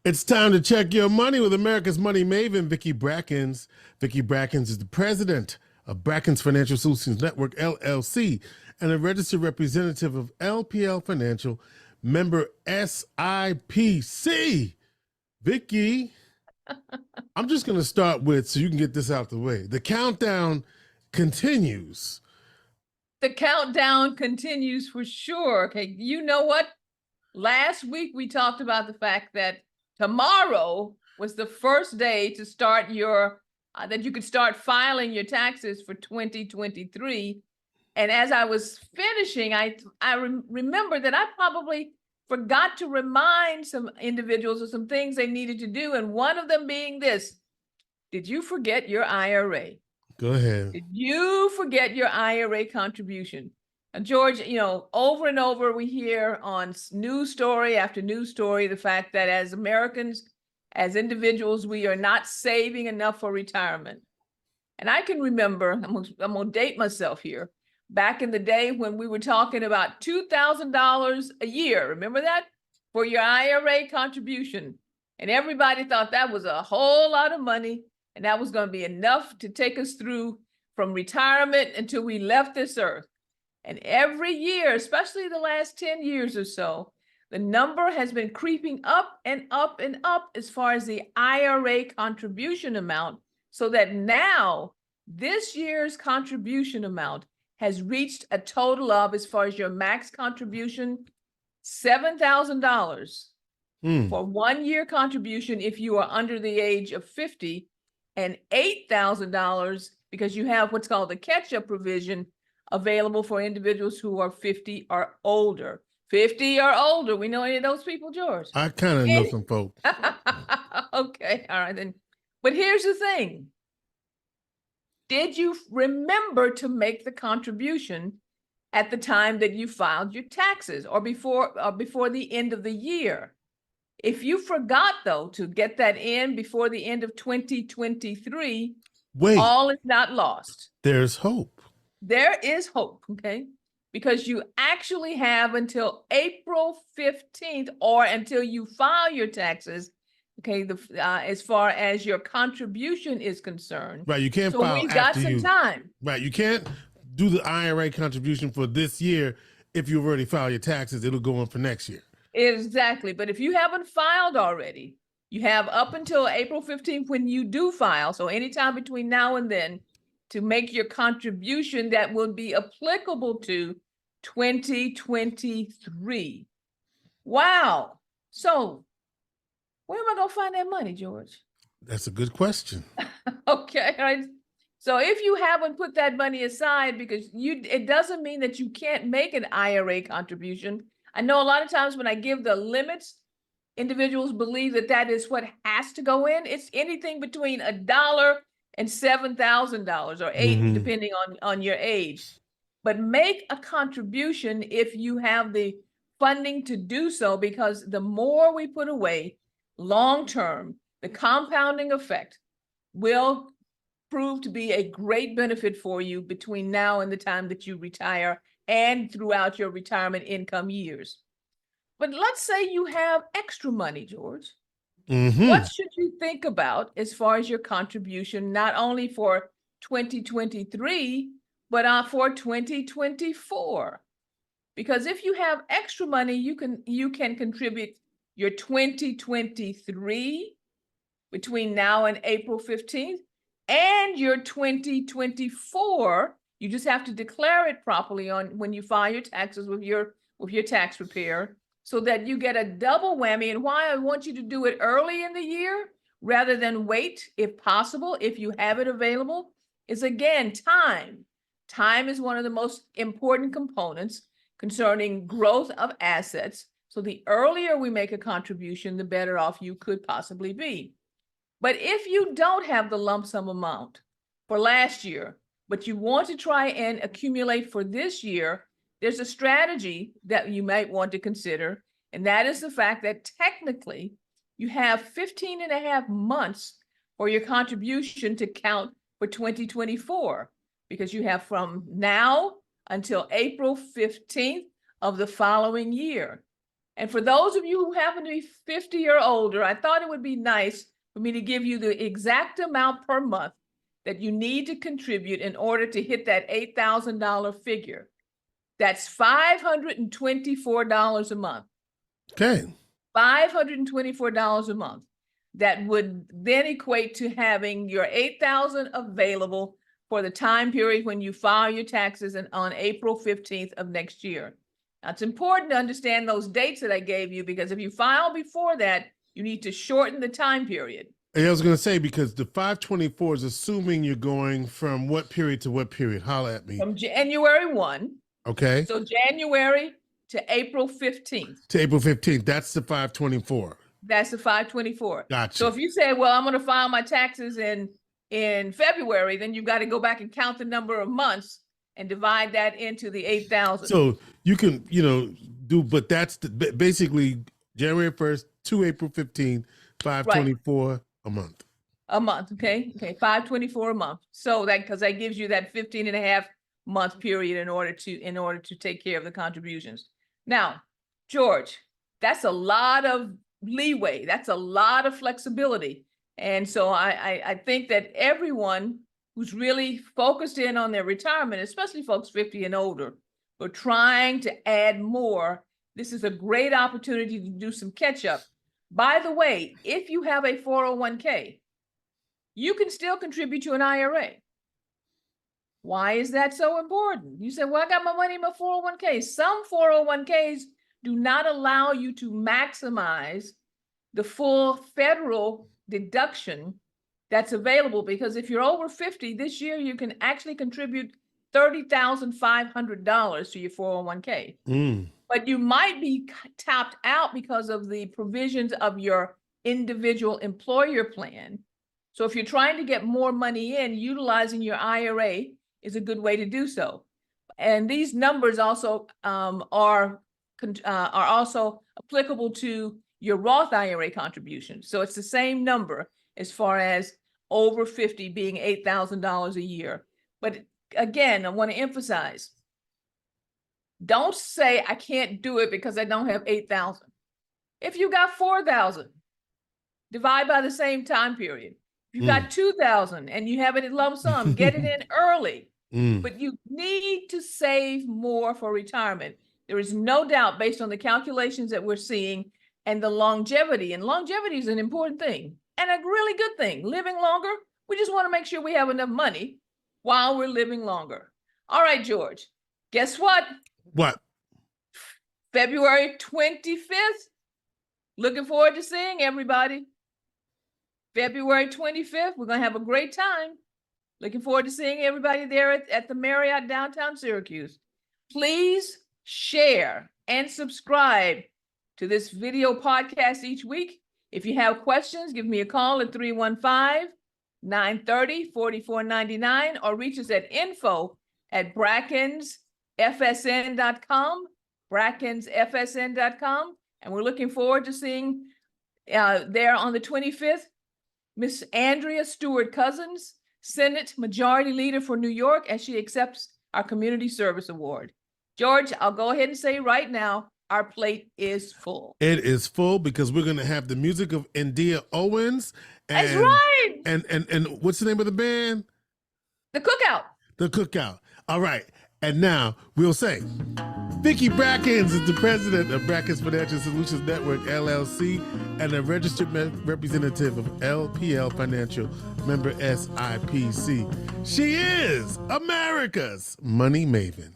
It's time to check your money with America's Money Maven, Vicki Brackens. Vicki Brackens is the president of Brackens Financial Solutions Network, LLC, and a registered representative of LPL Financial, member SIPC. Vicki, I'm just going to start with, so you can get this out the way. The countdown continues. The countdown continues for sure. Okay, you know what? Last week we talked about the fact that tomorrow was the first day to start your that you could start filing your taxes for 2023. And as I was finishing, I remember that I probably forgot to remind some individuals of some things they needed to do, and one of them being this: did you forget your IRA? Go ahead. Did you forget your IRA contribution? And George, over and over we hear on news story after news story the fact that as Americans, as individuals, we are not saving enough for retirement. And I can remember, I'm gonna date myself here, back in the day when we were talking about $2,000 a year. Remember that? For your IRA contribution. And everybody thought that was a whole lot of money, and that was going to be enough to take us through from retirement until we left this earth. And every year, especially the last 10 years or so, the number has been creeping up and up and up as far as the IRA contribution amount, so that now this year's contribution amount has reached a total of, as far as your max contribution, $7,000 for 1 year contribution if you are under the age of 50, and $8,000 because you have what's called the catch-up provision available for individuals who are 50 or older. 50 or older. We know any of those people, George? I kind of know some folks. Okay, all right then. But here's the thing. Did you remember to make the contribution at the time that you filed your taxes, or before the end of the year? If you forgot, though, to get that in before the end of 2023, all is not lost. There's hope. There is hope, okay? Because you actually have until April 15th, or until you file your taxes, okay, as far as your contribution is concerned. Right, you can't so file we've got after some time. Right, you can't do the IRA contribution for this year. If you've already filed your taxes, it'll go on for next year. Exactly. But if you haven't filed already, you have up until April 15th when you do file. So anytime between now and then to make your contribution that will be applicable to 2023. Wow. So where am I going to find that money, George? That's a good question. Okay. All right. So if you haven't put that money aside, because it doesn't mean that you can't make an IRA contribution. I know a lot of times when I give the limits, individuals believe that that is what has to go in. It's anything between $1 and $7,000 or $8, depending on your age. But make a contribution if you have the funding to do so, because the more we put away long term, the compounding effect will prove to be a great benefit for you between now and the time that you retire, and throughout your retirement income years. But let's say you have extra money, George. What should you think about as far as your contribution, not only for 2023, but for 2024? Because if you have extra money, you can contribute your 2023 between now and April 15th, and your 2024. You just have to declare it properly when you file your taxes with your tax preparer, so that you get a double whammy. And why I want you to do it early in the year rather than wait, if possible, if you have it available, is again, time. Time is one of the most important components concerning growth of assets. So the earlier we make a contribution, the better off you could possibly be. But if you don't have the lump sum amount for last year, but you want to try and accumulate for this year, there's a strategy that you might want to consider. And that is the fact that technically you have 15 and a half months for your contribution to count for 2024, because you have from now until April 15th of the following year. And for those of you who happen to be 50 or older, I thought it would be nice for me to give you the exact amount per month that you need to contribute in order to hit that $8,000 figure. That's $524 a month. Okay. $524 a month. That would then equate to having your $8,000 available for the time period when you file your taxes on April 15th of next year. Now, it's important to understand those dates that I gave you, because if you file before that, you need to shorten the time period. And I was going to say, because the 524 is assuming you're going from what period to what period? Holla at me. From January 1. Okay. So January to April 15th. To April 15th. That's the 524. That's the 524. Gotcha. So if you say, well, I'm going to file my taxes in February, then you've got to go back and count the number of months and divide that into the 8,000. So you can, do, but that's basically January 1st to April 15th, 524 right. A month. A month, okay? Okay, 524 a month. So because that gives you that 15 and a half month period in order to take care of the contributions. Now, George, that's a lot of leeway. That's a lot of flexibility. And so I think that everyone who's really focused in on their retirement, especially folks 50 and older, who are trying to add more, this is a great opportunity to do some catch up. By the way, if you have a 401k, you can still contribute to an IRA. Why is that so important? You say, well, I got my money in my 401k. Some 401ks do not allow you to maximize the full federal deduction that's available, because if you're over 50 this year, you can actually contribute $30,500 to your 401k. But you might be tapped out because of the provisions of your individual employer plan. So if you're trying to get more money in, utilizing your IRA is a good way to do so. And these numbers also are also applicable to your Roth IRA contribution. So it's the same number as far as over 50 being $8,000 a year. But again, I want to emphasize, don't say I can't do it because I don't have 8,000. If you got 4,000, divide by the same time period. If you got 2,000 and you have it in lump sum, get it in early. But you need to save more for retirement. There is no doubt, based on the calculations that we're seeing and the longevity, and longevity is an important thing and a really good thing. Living longer, we just want to make sure we have enough money while we're living longer. All right, George, guess what? What? February 25th. Looking forward to seeing everybody. February 25th, we're going to have a great time. Looking forward to seeing everybody there at the Marriott downtown Syracuse. Please share and subscribe to this video podcast each week. If you have questions, give me a call at 315-930-4499 or reach us at info@brackensfsn.com, brackensfsn.com. And we're looking forward to seeing there on the 25th, Miss Andrea Stewart Cousins, Senate Majority Leader for New York, as she accepts our Community Service Award. George, I'll go ahead and say right now, our plate is full. It is full because we're going to have the music of India Owens. And, that's right. And what's the name of the band? The Cookout. The Cookout. All right. And now we'll say, Vicki Brackens is the president of Brackens Financial Solutions Network, LLC, and a registered representative of LPL Financial, member SIPC. She is America's Money Maven.